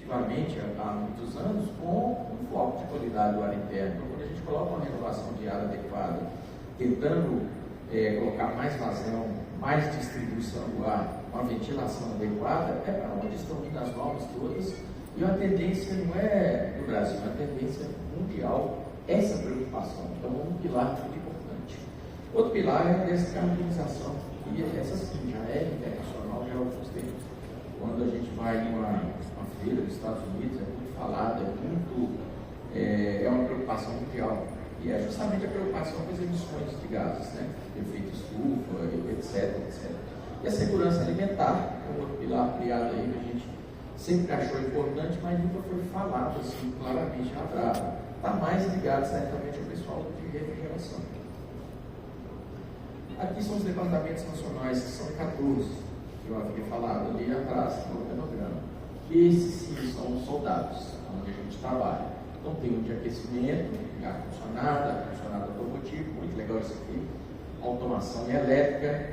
efetivamente há muitos anos com um foco de qualidade do ar interno. Então, quando a gente coloca uma renovação de ar adequada, tentando colocar mais vazão, mais distribuição do ar, uma ventilação adequada, é para onde estão indo as normas todas. E a tendência não é do Brasil, é uma tendência mundial, essa preocupação. Então, um pilar muito importante. Outro pilar é a descarbonização, e essa sim já é internacional já há alguns tempos. Quando a gente vai em uma feira dos Estados Unidos, é muito falada, é uma preocupação mundial. E é justamente a preocupação com as emissões de gases, né? Efeito estufa, etc, etc. E a segurança alimentar, é um outro pilar criado aí que a gente sempre achou importante, mas nunca foi falado assim claramente na Brava. Está mais ligado certamente ao pessoal de refrigeração. Aqui são os departamentos nacionais, que são 14, que eu havia falado ali atrás no organograma. Esses sim são os soldados, onde a gente trabalha. Então tem o de aquecimento, ar-condicionado automotivo, muito legal isso aqui, automação elétrica,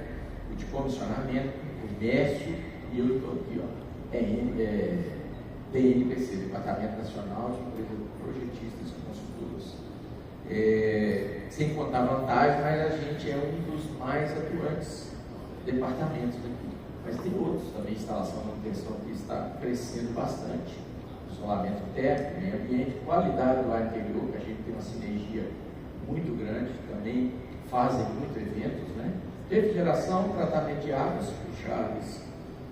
o de comissionamento, comércio, e eu estou aqui, DNPC, Departamento Nacional de Empresas Projetistas e Consultoras. Sem contar vantagem, mas a gente é um dos mais atuantes departamentos aqui. Mas tem outros também, instalação e manutenção, que está crescendo bastante. Isolamento térmico, meio ambiente, qualidade do ar interior, que a gente tem uma sinergia muito grande, também fazem muitos eventos, né? Refrigeração, tratamento de águas, o Chaves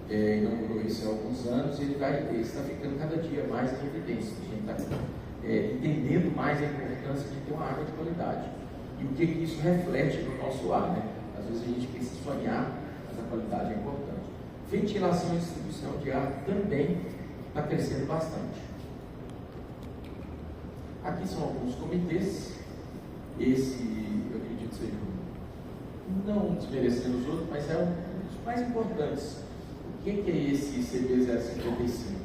inaugurou isso há alguns anos, e ele está ficando cada dia mais em evidência. A gente está entendendo mais a importância de ter uma água de qualidade. E o que isso reflete no nosso ar, né? Às vezes a gente pensa em sonhar, mas a qualidade é importante. Ventilação e distribuição de ar também está crescendo bastante. Aqui são alguns comitês. Esse, eu acredito, seja não desmerecendo os outros, mas é um dos mais importantes. O que é esse CB055?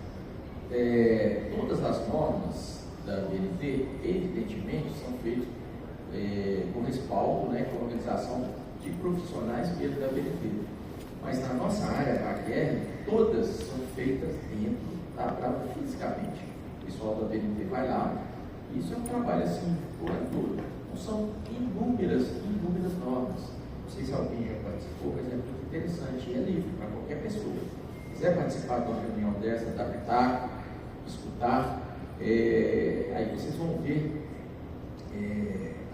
Todas as normas da BNT, evidentemente, são feitas com respaldo, né, com a organização de profissionais mesmo da BNT. Mas na nossa área, da AQR, todas são feitas dentro da Brava fisicamente. O pessoal da BNT vai lá, e isso é um trabalho assim, por ano todo. Então, são inúmeras normas. Não sei se alguém já participou, mas é muito interessante, e é livre para qualquer pessoa. Se quiser participar de uma reunião dessa, adaptar, escutar, aí vocês vão ver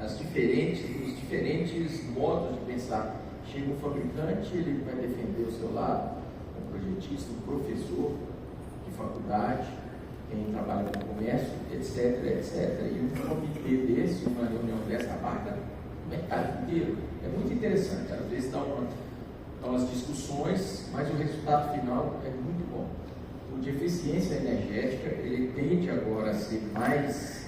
os diferentes modos de pensar. Chega um fabricante, ele vai defender o seu lado, um projetista, um professor de faculdade, quem trabalha com comércio, etc, etc. E um comitê desse, uma reunião dessa, abarca o mercado inteiro. É muito interessante, às vezes dá umas discussões, mas o resultado final é muito bom. O de eficiência energética, ele tende agora a ser mais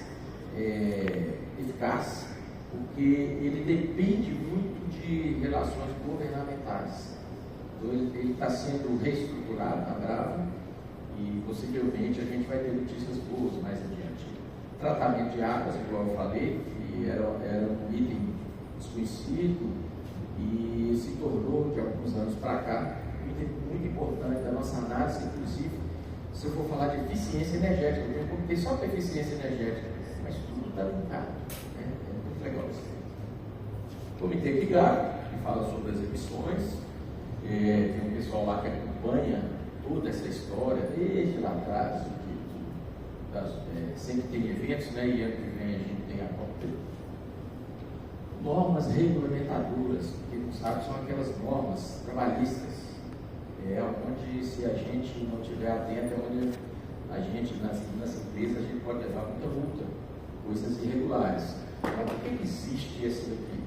eficaz, porque ele depende muito de relações governamentais. Então, ele está sendo reestruturado na Brava, e possivelmente a gente vai ter notícias boas mais adiante. Tratamento de águas, igual eu falei, que era um item desconhecido e se tornou, de alguns anos para cá, um item muito importante da nossa análise. Inclusive, se eu for falar de eficiência energética, eu tenho um comitê só para eficiência energética, mas tudo está linkado, né? É muito legal isso. Comitê Pigar, que fala sobre as emissões, tem um pessoal lá que acompanha toda essa história, desde lá atrás, sempre tem eventos, né? E ano que vem a gente tem a COP. Normas regulamentadoras, que não sabe, são aquelas normas trabalhistas, onde se a gente não estiver atento, é onde a gente, nas empresas, a gente pode levar muita multa, coisas irregulares. Então, por que existe esse daqui?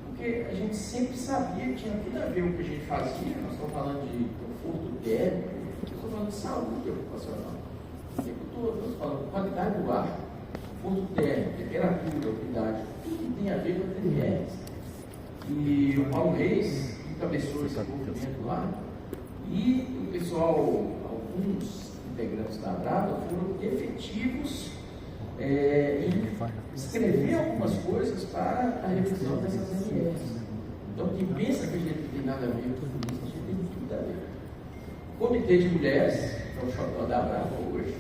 Porque a gente sempre sabia que tinha tudo a ver com o que a gente fazia. Nós estamos falando de conforto térmico, estamos falando de saúde ocupacional. O tempo todo, nós estamos falando de qualidade do ar, conforto térmico, temperatura, umidade, tudo tem a ver com a TMS. E o Paulo Reis encabeçou esse movimento lá, e o pessoal, alguns integrantes da Brava, foram efetivos em escrever algumas coisas para a revisão dessas NRs. Então, quem pensa que a gente não tem nada a ver com isso, a gente tem tudo a ver. O Comitê de Mulheres, que é o xodó da Brava hoje,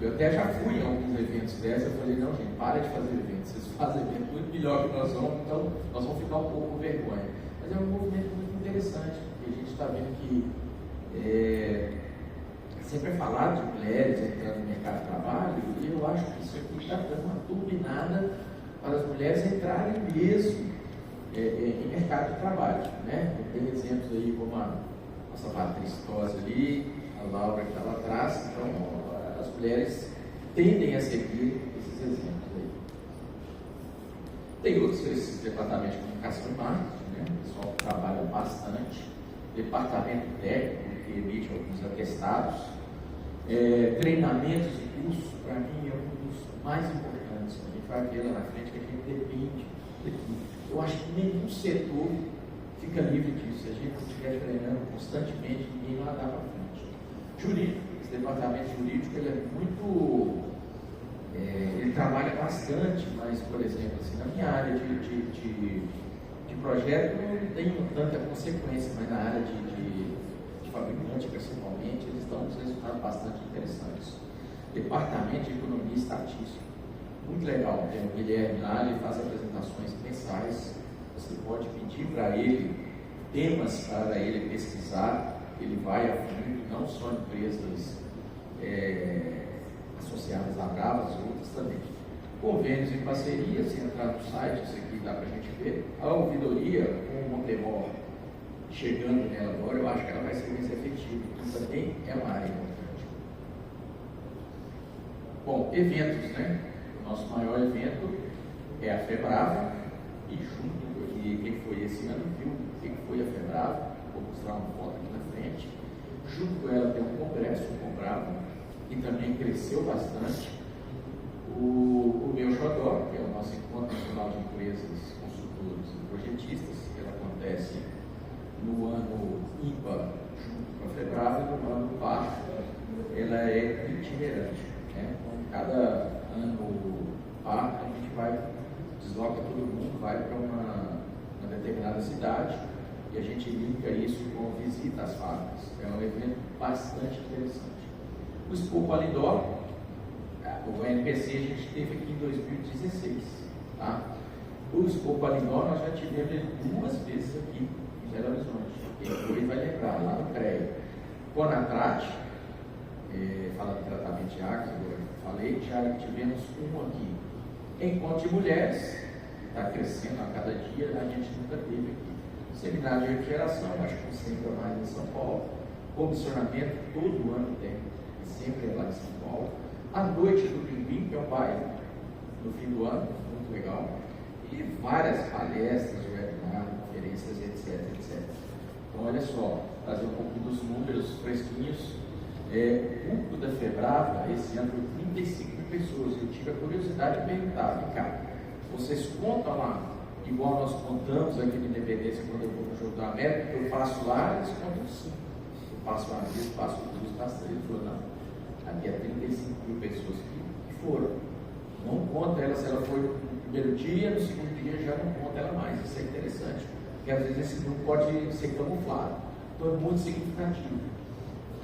Eu até já fui em alguns eventos dessa, eu falei, não gente, para de fazer eventos, vocês fazem evento muito melhor que nós vamos, então nós vamos ficar um pouco com vergonha. Mas é um movimento muito interessante, porque a gente está vendo que sempre é falado de mulheres entrando no mercado de trabalho, e eu acho que isso aqui está dando uma turbinada para as mulheres entrarem mesmo em mercado de trabalho, né? Tem exemplos aí como a nossa Patrícia Tosa ali, a Laura que está lá atrás, então as mulheres tendem a seguir esses exemplos aí. Tem outros esses departamentos de comunicação e marketing, né? O pessoal trabalha bastante, departamento técnico que emite alguns atestados, treinamentos e cursos, para mim é um dos mais importantes. A gente vai ver lá na frente que a gente depende daqui. Eu acho que nenhum setor fica livre disso. Se a gente estiver treinando constantemente, ninguém vai andar para frente. Jurídico, esse departamento jurídico ele é muito. Ele trabalha bastante, mas, por exemplo, assim, na minha área de projeto eu não tenho tanta consequência, mas na área de fabricante, principalmente, eles dão uns resultados bastante interessantes. Departamento de Economia e Estatística, muito legal. Tem o Guilherme lá, ele faz apresentações mensais. Você pode pedir para ele temas para ele pesquisar, ele vai a fundo, não só empresas associadas à Brava, as outras também. Convênios e parcerias, se entrar no site, isso aqui dá para a gente ver. A ouvidoria com o Montemor chegando nela agora, eu acho que ela vai ser mais efetiva, então também é uma área importante. Bom, eventos, né? O nosso maior evento é a FEBRAVA, e junto, e quem foi esse ano viu o que foi a FEBRAVA, vou mostrar uma foto aqui na frente. Junto com ela tem um congresso, o Combrava, que também cresceu bastante. O meu xodó, que é o nosso Encontro Nacional de Empresas, Consultores e Projetistas, que ela acontece no ano IPA, junto com a FEBRAVA, e no ano PAR, ela é itinerante. Né? Então, cada ano PAR, a gente desloca todo mundo, vai para uma determinada cidade, e a gente linka isso com visita às fábricas. É um evento bastante interessante. O Expo Palindó, o NPC, a gente teve aqui em 2016. Tá? O Expo Palindó nós já tivemos ele 2 vezes aqui em Belo Horizonte. Quem foi vai lembrar, lá no CREA. Conatrat, fala de tratamento de água, agora eu falei, já tivemos um aqui. Encontro de Mulheres, que está crescendo a cada dia, a gente nunca teve aqui. Seminário de refrigeração, acho que sempre é mais em São Paulo. Comissionamento, todo ano tem, e sempre é lá em São Paulo. A noite do Pimbim, que é um baile no fim do ano, muito legal. E várias palestras, webinars, conferências, etc, etc. Então, olha só, trazer um pouco dos números fresquinhos. O público da FEBRAVA, esse ano, foi 35 pessoas. Eu tive a curiosidade de perguntar, vem cá, vocês contam lá, igual nós contamos aqui na Independência, quando eu vou no Jogo da América, eu passo lá, eles contam 5. Eu passo uma vez, passo 2, passo 3. Ele falou, não, aqui é 35 mil pessoas que foram. Não conta ela se ela foi no primeiro dia, no segundo dia já não conta ela mais. Isso é interessante, porque às vezes esse grupo pode ser camuflado. Então é muito significativo.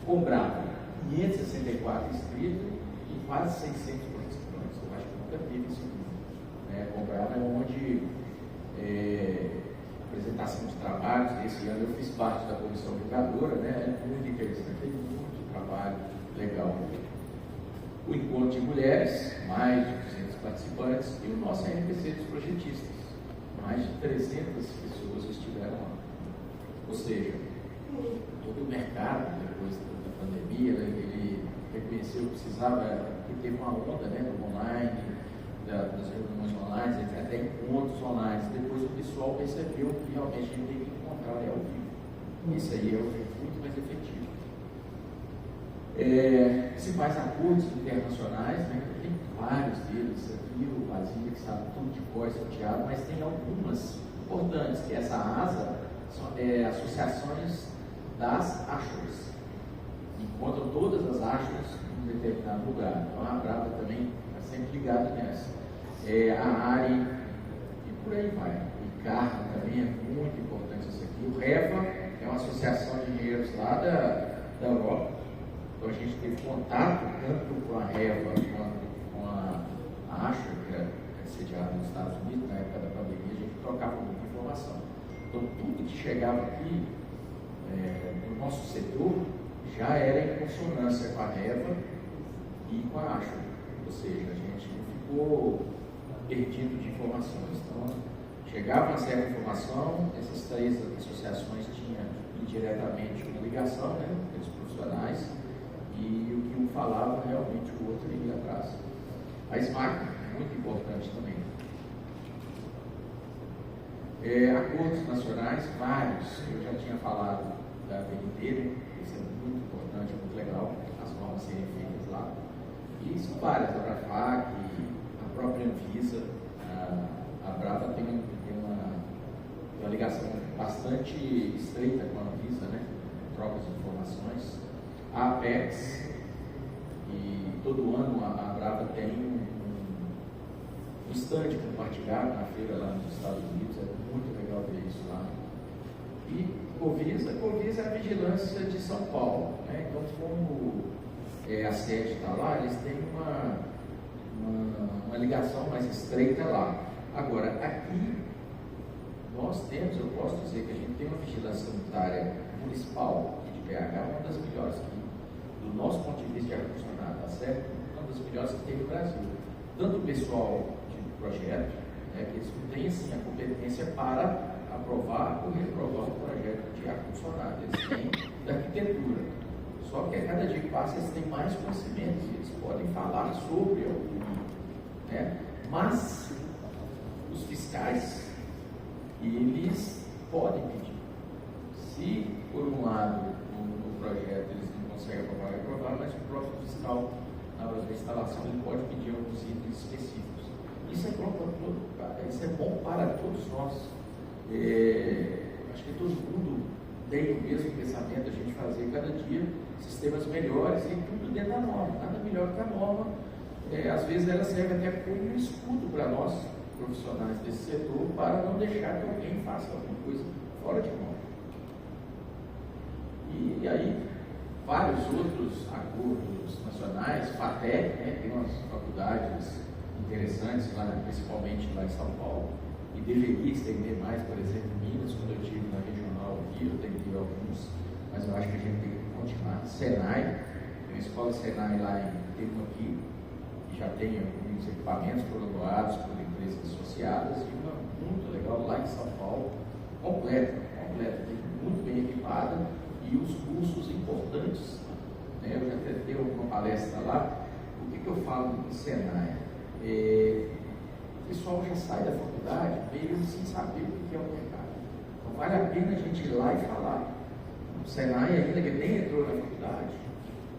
Combrava 564 inscritos e quase 600 participantes. Eu acho que nunca teve esse grupo. Combrava é onde apresentação de trabalhos. Esse ano eu fiz parte da comissão julgadora, né? É muito interessante, tem muito trabalho legal. O encontro de mulheres, mais de 200 participantes, e o nosso RPC dos projetistas, mais de 300 pessoas estiveram lá. Ou seja, todo o mercado, depois da pandemia, ele reconheceu que precisava, porque teve uma onda, né, do online, das reuniões online, até encontros online. Depois o pessoal percebeu que realmente a gente tem que encontrar ao vivo. Esse aí é o jeito muito mais efetivo. Principais acordos internacionais, né? Tem vários deles aqui, o Basílio que sabe tudo de cor sorteado, mas tem algumas importantes, que essa ASA são associações das ASHRAs, encontram todas as ASHRAs em determinado lugar. Então a Brava também está sempre ligada nessa. A ARI e por aí vai. O ICARA também é muito importante isso aqui. O REVA é uma associação de engenheiros lá da Europa. Então a gente teve contato tanto com a REVA quanto com a ASHA, que era sediada nos Estados Unidos, na época da pandemia, a gente trocava muita informação. Então tudo que chegava aqui no nosso setor já era em consonância com a REVA e com a ASHA, ou seja, a gente não ficou perdido de informações. Então, chegava uma certa informação, essas 3 associações tinham indiretamente uma ligação, né, pelos profissionais, e o que um falava, realmente o outro ia atrás. A SMAC é muito importante também. Acordos nacionais, vários, eu já tinha falado da BNT, né? Isso é muito importante, muito legal, as normas serem feitas lá. E são várias, a BRAFAC, a própria Anvisa, a Brava tem uma ligação bastante estreita com a Anvisa, né? Trocas de informações. A Apex, e todo ano a Brava tem um stand compartilhado na feira lá nos Estados Unidos, é muito legal ver isso lá. E Covisa é a vigilância de São Paulo, né? Então, como a sede está lá, eles têm uma ligação mais estreita lá. Agora, aqui, nós temos, eu posso dizer que a gente tem uma vigilância sanitária municipal aqui de BH, uma das melhores que, do nosso ponto de vista de ar-condicionado, tá certo? Uma das melhores que tem no Brasil. Tanto o pessoal de projeto, né, que eles não têm assim, a competência para aprovar ou reprovar o projeto de ar-condicionado, eles têm da arquitetura. Só que a cada dia que passa eles têm mais conhecimento, eles podem falar sobre algum, né? Mas os fiscais, eles podem pedir. Se, por um lado, no projeto eles não conseguem aprovar, mas o próprio fiscal, na hora da instalação, ele pode pedir alguns itens específicos. Isso é bom para todo, isso é bom para todos nós. Acho que todo mundo tem o mesmo pensamento, a gente fazer cada dia sistemas melhores e tudo dentro da norma, nada melhor que a norma. Às vezes ela serve até como um escudo para nós, profissionais desse setor, para não deixar que alguém faça alguma coisa fora de norma. E aí, vários outros acordos nacionais, FATEC, né, tem umas faculdades interessantes, lá, principalmente lá em São Paulo, e deveria estender mais, por exemplo, em Minas, quando eu estive na regional aqui, eu tentei alguns, mas eu acho que a gente tem que continuar. Senai, tem uma escola Senai lá em Temuaqui, que já tem alguns equipamentos foram doados por empresas associadas, e uma muito legal lá em São Paulo, completa, muito bem equipada, e os cursos importantes, né? Eu já até dei uma palestra lá. O que eu falo no Senai? O pessoal já sai da faculdade meio sem saber o que é o mercado. Então vale a pena a gente ir lá e falar. O Senai ainda que nem entrou na faculdade,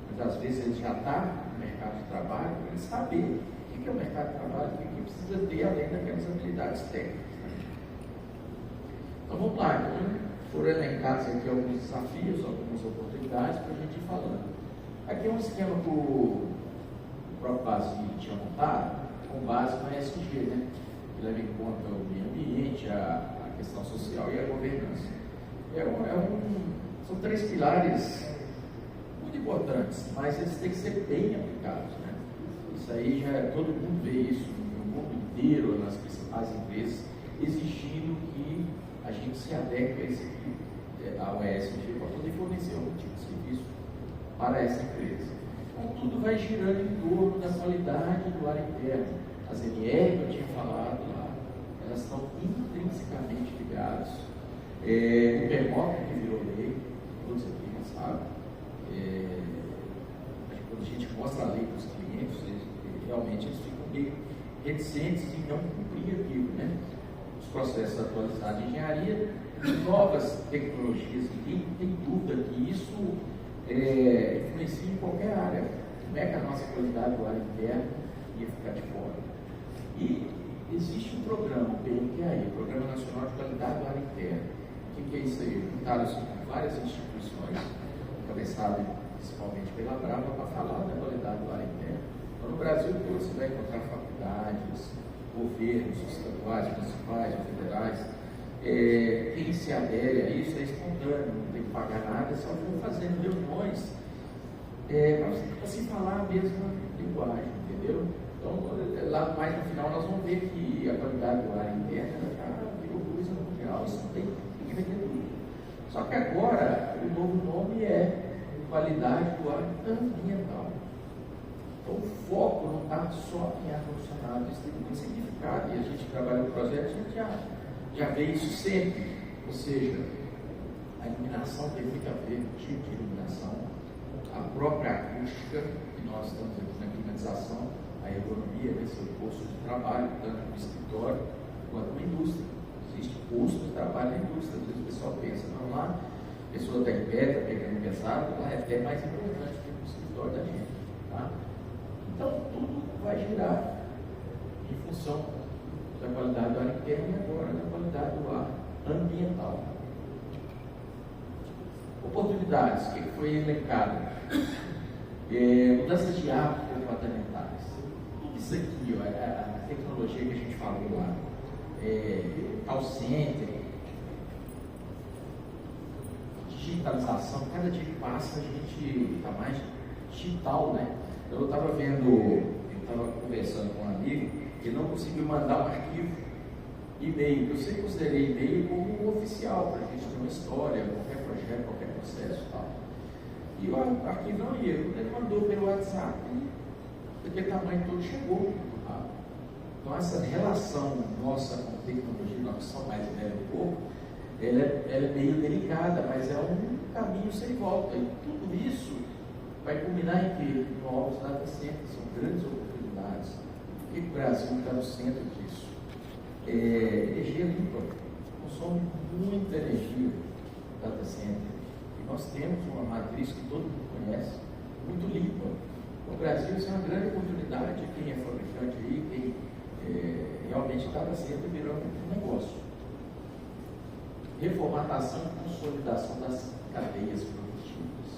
mas às vezes ele já está no mercado de trabalho, para ele saber o que é o mercado de trabalho, o que precisa ter além daquelas habilidades técnicas. Né? Então vamos lá, então, foram elencados aqui alguns desafios, algumas oportunidades para a gente ir falando. Aqui é um esquema que o próprio Basílio tinha montado, com base no ESG, né? Que leva em conta o meio ambiente, a questão social e a governança. São 3 pilares muito importantes, mas eles têm que ser bem aplicados, né? Isso aí todo mundo vê isso no mundo inteiro, nas principais empresas, exigindo que a gente se adeque ao ESG para poder fornecer algum tipo de serviço para essa empresa. Então, tudo vai girando em torno da qualidade do ar interno. As NR que eu tinha falado lá, elas estão intrinsecamente ligadas. O PMOC que virou lei, todos aqui já sabem. Quando a gente mostra a lei para os clientes, realmente eles ficam meio reticentes em não cumprir aquilo, né? Os processos atualizados de engenharia, novas tecnologias, ninguém tem dúvida que isso influencia em qualquer área. Como é que a nossa qualidade do ar interno ia ficar de fora? E existe um programa, o PNQAI, o Programa Nacional de Qualidade do Ar Interno. O que é isso aí? Juntaram-se várias instituições, encabeçadas principalmente pela Brava, para falar da qualidade do ar interno. Então, no Brasil todo você vai encontrar faculdades, governos estaduais, municipais, federais. Quem se adere a isso é espontâneo, não tem que pagar nada, só vão fazendo reuniões para se falar a mesma linguagem, entendeu? Então, lá mais no final, nós vamos ver que a qualidade do ar interna já virou coisa mundial, isso não tem que vender tudo. Só que agora, o novo nome é qualidade do ar ambiental. Então, o foco não está só em ar-condicionado, isso tem muito significado, e a gente trabalha no projeto, a gente já vê isso sempre, ou seja, a iluminação tem muito a ver com o tipo de iluminação, a própria acústica, que nós estamos aqui na climatização, a ergonomia vai ser o posto de trabalho, tanto no escritório quanto na indústria. Existe posto de trabalho na indústria, às vezes o pessoal pensa, não, lá a pessoa está em pé, está pegando pesado, lá é até mais importante do que o escritório da gente. Tá? Então, tudo vai girar em função da qualidade do ar interno e agora da qualidade do ar ambiental. Oportunidades, o que foi elencado? Mudanças de hábitos comportamentais. Isso aqui, ó, a tecnologia que a gente falou lá, call center, digitalização, cada dia que passa a gente está mais digital, né? Eu estava conversando com um amigo que não conseguiu mandar um arquivo e-mail. Eu sempre considerei e-mail como oficial, para a gente ter uma história, qualquer projeto, qualquer processo e tal. E o arquivo não ia, ele mandou pelo WhatsApp e daquele tamanho todo chegou. Tá? Então essa relação nossa com a tecnologia, nós que somos mais velhos um pouco, ela é meio delicada, mas é um caminho sem volta. E tudo isso vai culminar em que novos data centers são grandes oportunidades. E o Brasil está no centro disso. Energia limpa, consome muita energia data center. E nós temos uma matriz que todo mundo conhece, muito limpa. No Brasil, isso é uma grande oportunidade. Quem é fabricante aí, quem realmente data center virou um negócio. Reformatação e consolidação das cadeias produtivas.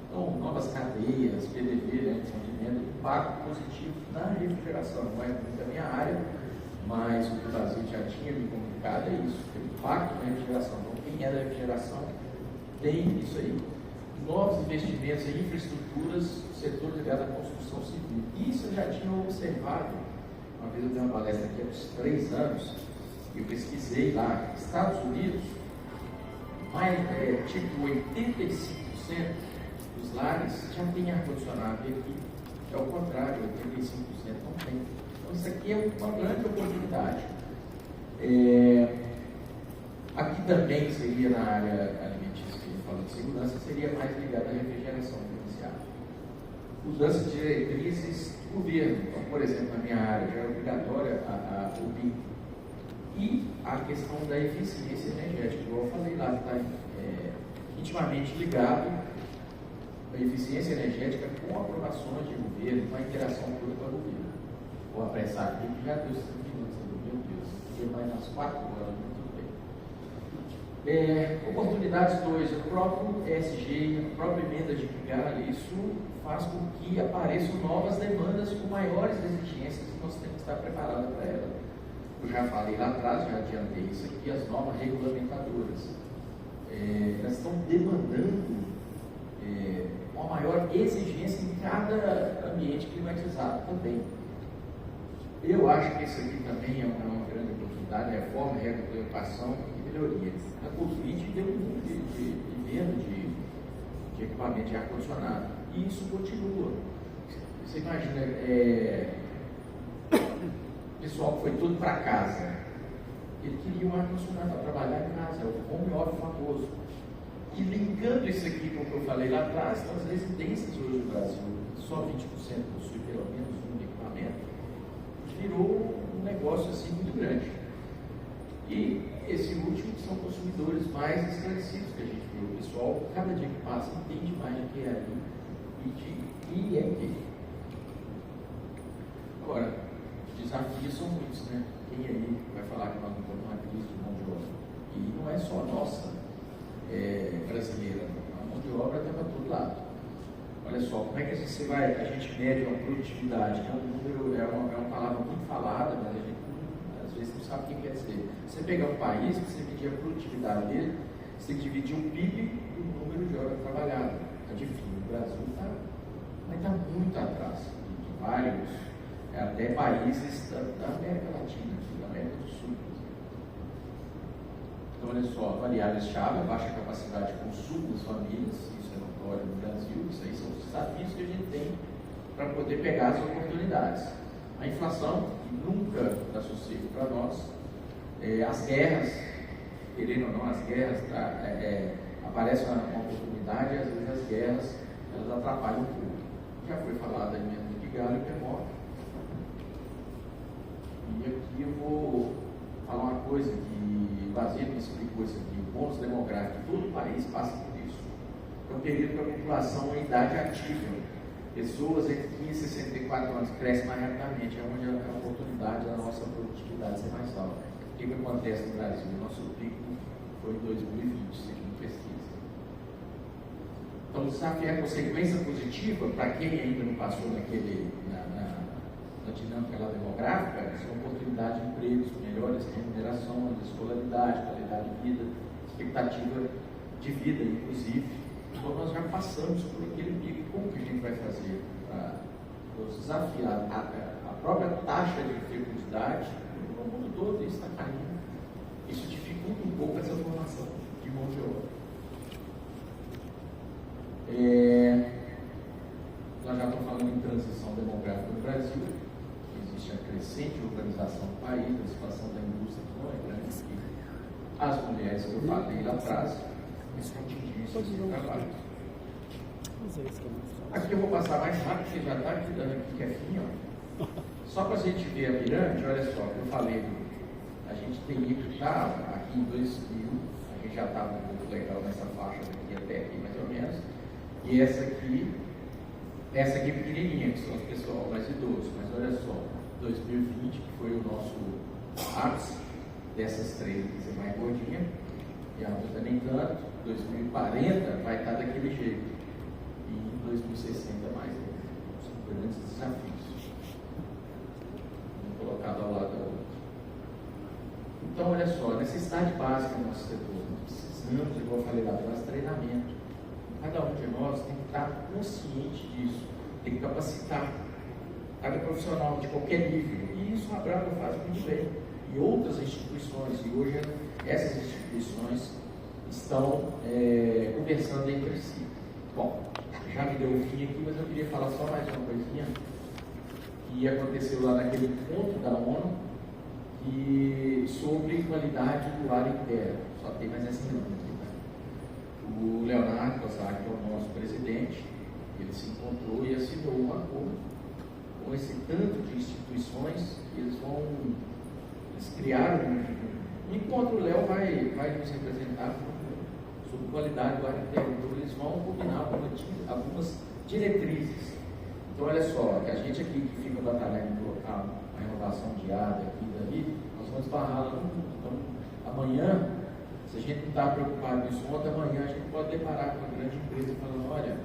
Então, novas cadeias, PDV, né, de impacto positivo na refrigeração. Não é muito a minha área, mas o que o Brasil já tinha me comunicado é isso, o impacto na refrigeração. Então, quem é da refrigeração tem isso aí. Novos investimentos em infraestruturas, setor ligado à construção civil. Isso eu já tinha observado. Uma vez eu dei uma palestra aqui há uns 3 anos, e eu pesquisei lá, Estados Unidos, tipo 85% dos lares já tem ar-condicionado, e aqui é o contrário, 85% não tem. Então isso aqui é uma grande oportunidade. Aqui também seria na área alimentícia, que ele falou de segurança, seria mais ligado à refrigeração comercial. Mudança de diretrizes do governo. Então, por exemplo, na minha área já é obrigatória a UBI. E a questão da eficiência energética, igual eu falei lá, está intimamente ligado a eficiência energética com aprovações de governo, com a interação toda com o governo. Vou apressar aqui, que já deu 5 minutos, meu Deus, porque vai nas 4 horas, muito bem. Oportunidades 2, o próprio ESG, a própria emenda de Kigali, isso faz com que apareçam novas demandas com maiores exigências e nós temos que estar preparados para elas. Eu já falei lá atrás, já adiantei isso aqui, as normas regulamentadoras. Elas estão demandando uma maior exigência em cada ambiente climatizado também. Eu acho que isso aqui também é uma grande oportunidade, reforma, regulamentação e melhoria. A Covid deu muito de venda de equipamento de ar-condicionado. E isso continua. Você imagina, o pessoal foi tudo para casa. Ele queria um ar-condicionado para trabalhar em casa, é o home office famoso. E linkando isso aqui com o que eu falei lá atrás, então, as residências hoje no Brasil, só 20% possui pelo menos um equipamento, virou um negócio assim muito grande. E esse último são consumidores mais esclarecidos que a gente viu. O pessoal, cada dia que passa, entende mais o que é ali e de IEP. Agora, os desafios são muitos, né? Quem aí vai falar que nós não estamos numa crise de mão de obra? E não é só nossa brasileira, a mão de obra está para todo lado. Olha só, como é que a gente mede uma produtividade, que é um número, é uma palavra muito falada, mas a gente às vezes não sabe o que quer dizer. Você pegar um país, você medir a produtividade dele, você tem que dividir o PIB do número de horas trabalhadas. Está difícil, o Brasil está mas está muito atrás de vários, até países da América Latina, da América do Sul. Então, olha só, variáveis-chave, baixa capacidade de consumo das famílias, isso é notório no Brasil, isso aí são os desafios que a gente tem para poder pegar as oportunidades. A inflação, que nunca dá sossego para nós, as guerras, querendo ou não, as guerras, aparece uma oportunidade e às vezes as guerras elas atrapalham um pouco. Já foi falado aí mesmo de Galho e Permóvel. E aqui eu vou falar uma coisa que Basílio me explicou isso aqui, o bônus demográfico, todo o país passa por isso. É um período que a população em idade ativa, pessoas entre 15 e 64 anos crescem mais rapidamente, é onde a oportunidade da nossa produtividade ser mais alta. O que acontece no Brasil? O nosso pico foi em 2020, segundo pesquisa. Então, o desafio é a consequência positiva para quem ainda não passou na dinâmica lá demográfica, são oportunidade de empregos, melhores remunerações, escolaridade, qualidade de vida, expectativa de vida, inclusive. Então, nós já passamos por aquele pico. Como que a gente vai fazer para nos desafiar? A própria taxa de fecundidade no mundo todo está caindo. Isso dificulta um pouco essa formação de mão de obra. Nós já estamos falando em transição demográfica no Brasil. Existe a crescente urbanização do país, a situação da indústria que não é grande aqui. As mulheres que eu falei lá atrás, esse contingência de trabalho. Aqui eu vou passar mais rápido, porque já está aqui dando aqui quietinho. Só para a gente ver a pirâmide, olha só, eu falei, a gente tem ido, aqui em 2000, a gente já estava um pouco legal nessa faixa daqui até aqui, mais ou menos. E essa aqui pequenininha, que são os pessoal mais idosos, mas olha só, 2020, que foi o nosso ápice, dessas três aqui ser mais gordinha, e a outra nem tanto, 2040 vai estar daquele jeito, e em 2060 mais, são grandes desafios, colocado ao lado da outra. Então, olha só, necessidade básica do nosso setor, nós precisamos, igual eu falei lá atrás, treinamento. Cada um de nós tem que estar consciente disso, tem que capacitar cada profissional de qualquer nível. E isso a Brava faz muito bem. E outras instituições, e hoje essas instituições estão conversando entre si. Bom, já me deu o fim aqui, mas eu queria falar só mais uma coisinha que aconteceu lá naquele encontro da ONU sobre qualidade do ar interno. Só tem mais essa pergunta. O Leonardo Kozak, que é o nosso presidente, ele se encontrou e assinou um acordo com esse tanto de instituições. Eles criaram um encontro. O Léo vai nos representar sobre qualidade do ar interno. Então, eles vão combinar algumas diretrizes. Então, olha só, que a gente aqui que fica batalhando em colocar a renovação de ar daqui e dali, nós vamos esbarrar lá no mundo. Então, amanhã, se a gente não está preocupado com isso, ontem, amanhã a gente pode deparar com uma grande empresa falando, olha,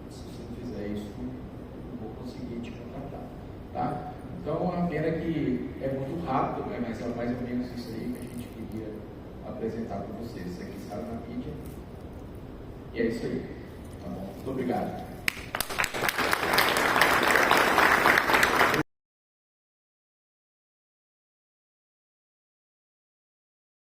se você não fizer isso, não vou conseguir te contratar. Tá? Então, a pena que é muito rápido, né? Mas é mais ou menos isso aí que a gente queria apresentar para vocês. Isso aqui saiu na mídia. E é isso aí. Tá bom? Muito obrigado.